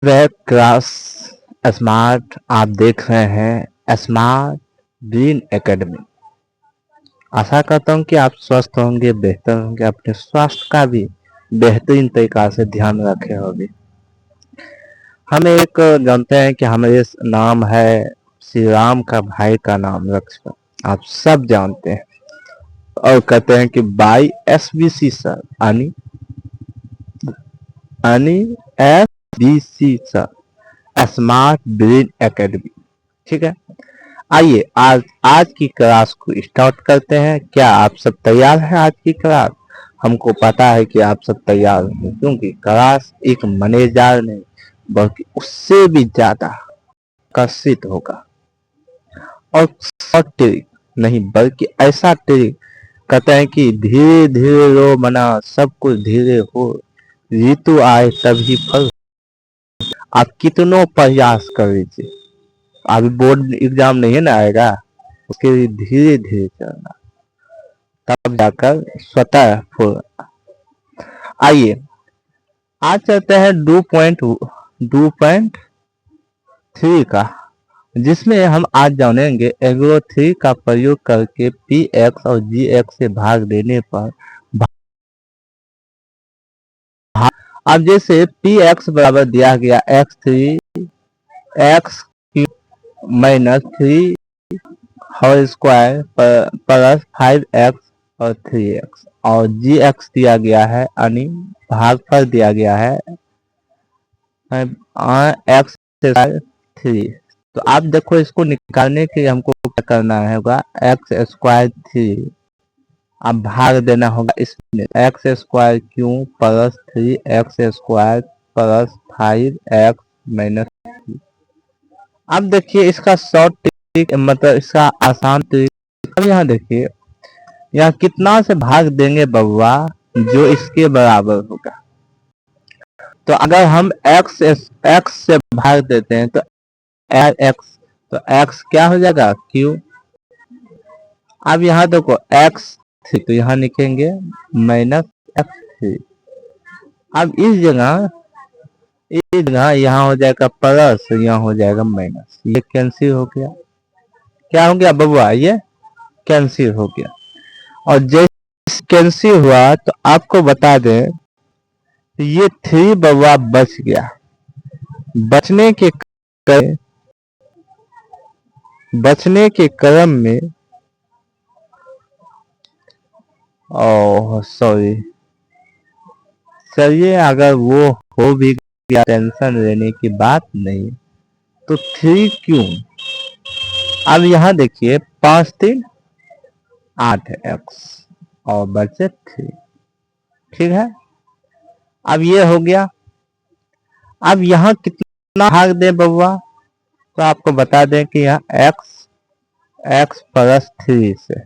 वह class smart आप देख रहे हैं स्मार्ट ब्रेन एकेडमी। आशा करता हूँ कि आप स्वस्थ होंगे, बेहतर होंगे, अपने स्वास्थ्य का भी बेहतरीन तरीका से ध्यान रखे होंगे। हम एक जानते हैं कि हमारे नाम है श्री राम का भाई का नाम लक्ष्मण, आप सब जानते हैं। और कहते हैं कि बाई SBC सर यानी SBC sir smart brain academy. ठीक है, आइए आज की क्लास को स्टार्ट करते हैं। क्या आप सब तैयार हैं? आज की क्लास हमको पता है कि आप सब तैयार हैं, क्योंकि क्लास एक मजेदार नहीं बल्कि उससे भी ज्यादा आकर्षित होगा। और शॉर्ट ट्रिक नहीं बल्कि ऐसा ट्रिक कहते हैं कि धीरे धीरे रो मना सब कुछ धीरे हो, ऋतु आए तभी फल। आप कितनों प्रयास कर लीजिए, अभी बोर्ड एग्जाम नहीं है ना आएगा, उसके लिए धीरे धीरे चलना, तब जाकर स्वतः फूल। आइए आज चलते हैं 2.3 का, जिसमें हम आज जानेंगे एग्रो 3 का प्रयोग करके PX और GX से भाग देने पर अब जैसे PX बराबर दिया गया x3 whole square plus 5x और 3x, और GX दिया गया है यानी भागफल दिया गया है x स्क्वायर 3। तो आप देखो, इसको निकालने के लिए हमको क्या करना है, होगा x स्क्वायर 3, अब भाग देना होगा इसमें x स्क्वायर क्यों plus 3x square plus 5x minus 3। अब देखिए इसका शॉर्ट ट्रिक, मतलब इसका आसान ट्रिक। अब यहाँ देखिए, यहाँ कितना से भाग देंगे बउआ, जो इसके बराबर होगा। तो अगर हम x से भाग देते हैं तो x क्या हो जाएगा q। अब यहाँ देखो x3, तो यहाँ लिखेंगे -x3। अब इस जगह यहाँ हो जाएगा प्लस, यहाँ हो जाएगा माइनस, ये कैंसिल हो गया। क्या हो गया बबुआ, ये कैंसिल हो गया। और जैसे कैंसिल हुआ तो आपको बता दें ये 3 बबुआ बच गया। बचने के क्रम में सॉरी, चलिए अगर वो हो भी गया टेंशन लेने की बात नहीं। तो 3 क्यों, अब यहाँ देखिए 5 3 8x और बचे 3। ठीक है, अब ये हो गया। अब यहाँ कितना भाग दे बउआ, तो आपको बता दें कि यहाँ x प्लस 3 से,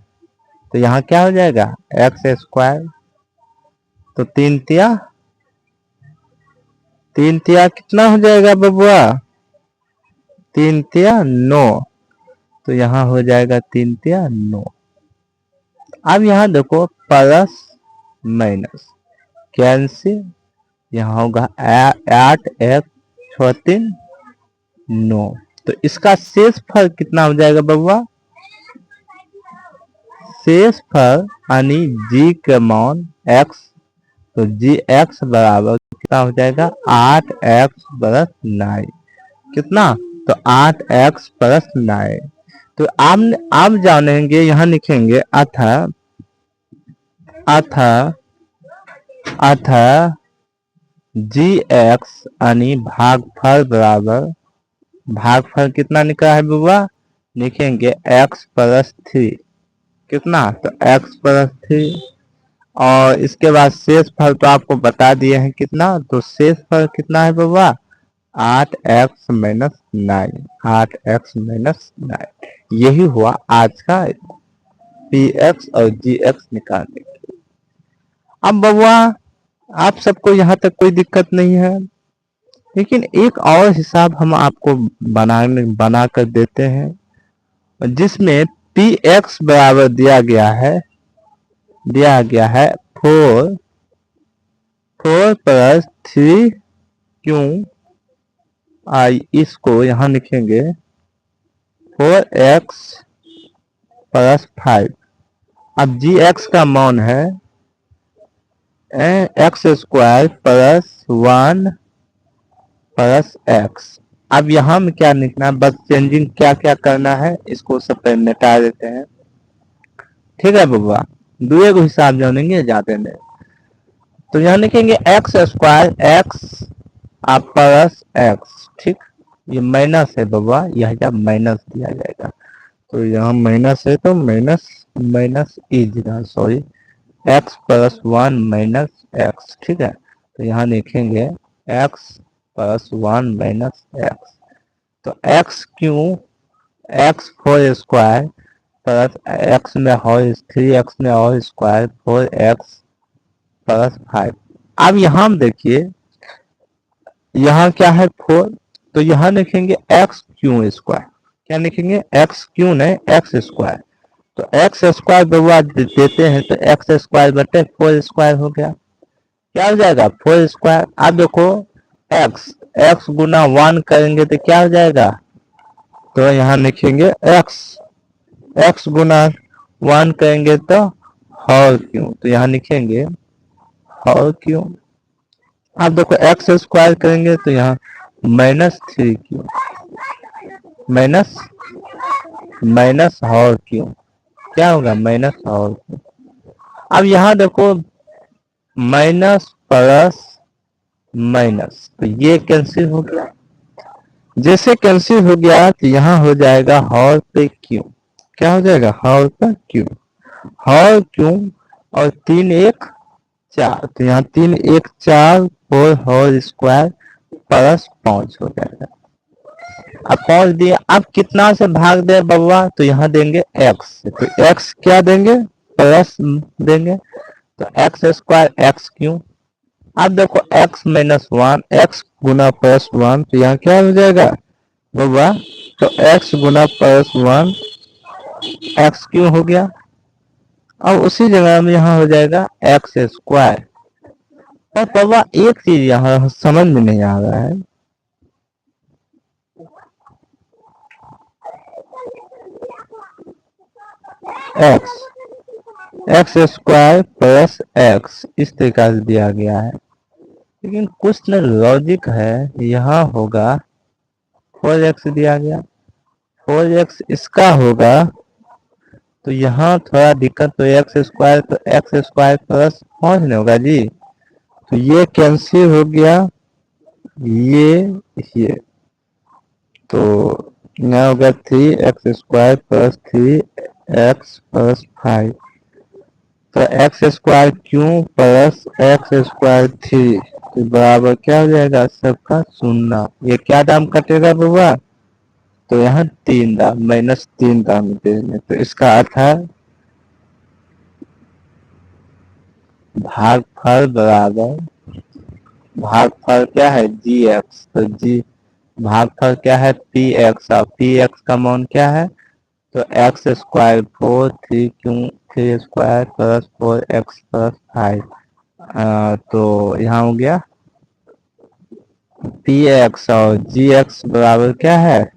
तो यहाँ क्या हो जाएगा x स्क्वायर। तो 3 तिया कितना हो जाएगा बबुआ, 3 तिया 9, तो यहाँ हो जाएगा 3 तिया 9। अब यहाँ देखो प्लस माइनस कैंसिल, यहाँ होगा 8x 6 3 9। तो इसका शेष फल कितना हो जाएगा बबुआ, शेष फल यानी g के मान x, तो gx बराबर कितना हो जाएगा 8x प्लस 9। कितना, तो 8x प्लस 9। तो आप जानेंगे, यहाँ लिखेंगे अतः gx यानी भागफल बराबर, भागफल कितना निकला है बुआ, लिखेंगे x प्लस 3। कितना, तो x प्लस 3। और इसके बाद शेष फल तो आपको बता दिए हैं कितना, तो शेष फल कितना है बुआ 8x माइनस 9, 8x माइनस 9। यही हुआ आज का PX और GX निकालने के लिए। अब बबुआ आप सबको यहाँ तक कोई दिक्कत नहीं है, लेकिन एक और हिसाब हम आपको बना कर देते हैं, जिसमें PX बराबर दिया गया है 4 प्लस 3 क्यों इसको यहाँ लिखेंगे 4x प्लस 5। अब जी एक्स का मान है x square plus 1 plus x. अब यहाँ में क्या लिखना है, बस चेंजिंग क्या क्या करना है इसको सब पे मिटा देते हैं। ठीक है बबुआ, दुए को हिसाब जानेंगे जाते नहीं। तो यहाँ लिखेंगे एक्स स्क्वायर एक्स आप प्लस एक्स। ठीक, ये माइनस है बबुआ, यह जब माइनस दिया जाएगा तो यहाँ माइनस है तो minus minus is sorry X plus 1 minus X. ठीक है, तो यहाँ लिखेंगे एक्स प्लस 1 माइनस एक्स। तो एक्स क्यों, X whole square plus X में होल 3x में होल स्क्वायर 4x प्लस 5। अब यहाँ देखिए यहाँ क्या है 4, तो यहाँ लिखेंगे एक्स क्यू स्क्वायर। क्या लिखेंगे, एक्स क्यू नहीं एक्स स्क्वायर। तो एक्स स्क्वायर बबुआ देते हैं तो एक्स स्क्वायर बटे 4 स्क्वायर हो गया। क्या हो जाएगा 4 स्क्वायर। अब देखो एक्स एक्स गुना 1 करेंगे तो क्या हो जाएगा, तो यहाँ लिखेंगे एक्स एक्स गुना 1 करेंगे तो होल क्यू, तो यहाँ लिखेंगे होल क्यू। अब देखो एक्स स्क्वायर करेंगे तो यहाँ minus 3 Q minus minus whole Q, क्या होगा माइनस होल क्यू। अब यहाँ देखो माइनस प्लस माइनस, तो ये कैंसिल हो गया। जैसे कैंसिल हो गया तो यहाँ हो जाएगा होल पे क्यू। क्या हो जाएगा होल पे क्यू, होल क्यू और 3 1 4, तो यहाँ 3 1 4 4 होल स्क्वायर प्लस 5 हो जाएगा। अब 5 दिए, अब कितना से भाग दे बबुआ, तो यहाँ देंगे x, तो x क्या देंगे प्लस देंगे, तो एक्स स्क्वायर एक्स क्यू। अब देखो x माइनस 1 x गुना प्लस 1, तो यहाँ क्या हो जाएगा बबुआ, तो x गुना प्लस 1 एक्स क्यू हो गया। अब उसी जगह में यहाँ हो जाएगा एक्स स्क्वायर। और बबुआ एक चीज यहाँ समझ में नहीं आ रहा है, x x square plus x इस तरीका से दिया गया है, लेकिन कुछ न लॉजिक है। यहाँ होगा 4x दिया गया, 4x इसका होगा तो यहाँ थोड़ा दिक्कत, तो एक्स स्क्वायर तो एक्स स्क्वायर प्लस 5 नहीं होगा जी, तो ये कैंसिल हो गया ये तो यहाँ होगा 3x square plus 3x plus 5, तो x square Q plus x square 3 तो बराबर क्या हो जाएगा सबका 0। ये क्या दाम कटेगा बबुआ, तो यहाँ 3 दाम माइनस 3 दाम देंगे, तो इसका अर्थ है भागफल बराबर, भागफल क्या है जी एक्स, तो जी भागफल क्या है पी एक्स, और पी एक्स का मान क्या है, तो x square 4 3 Q 3 square plus 4x plus 5, तो यहाँ हो गया पी एक्स और जी एक्स बराबर क्या है,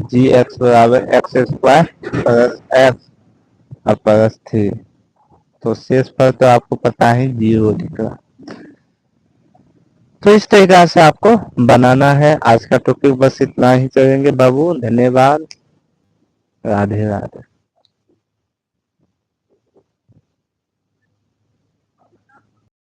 जी एक्स बराबर एक्स स्क्वायर प्लस एक्स और प्लस 3, तो शेष पर तो आपको पता ही 0 निकला। तो इस तरीका से आपको बनाना है। आज का टॉपिक बस इतना ही चलेंगे बाबू, धन्यवाद, राधे राधे।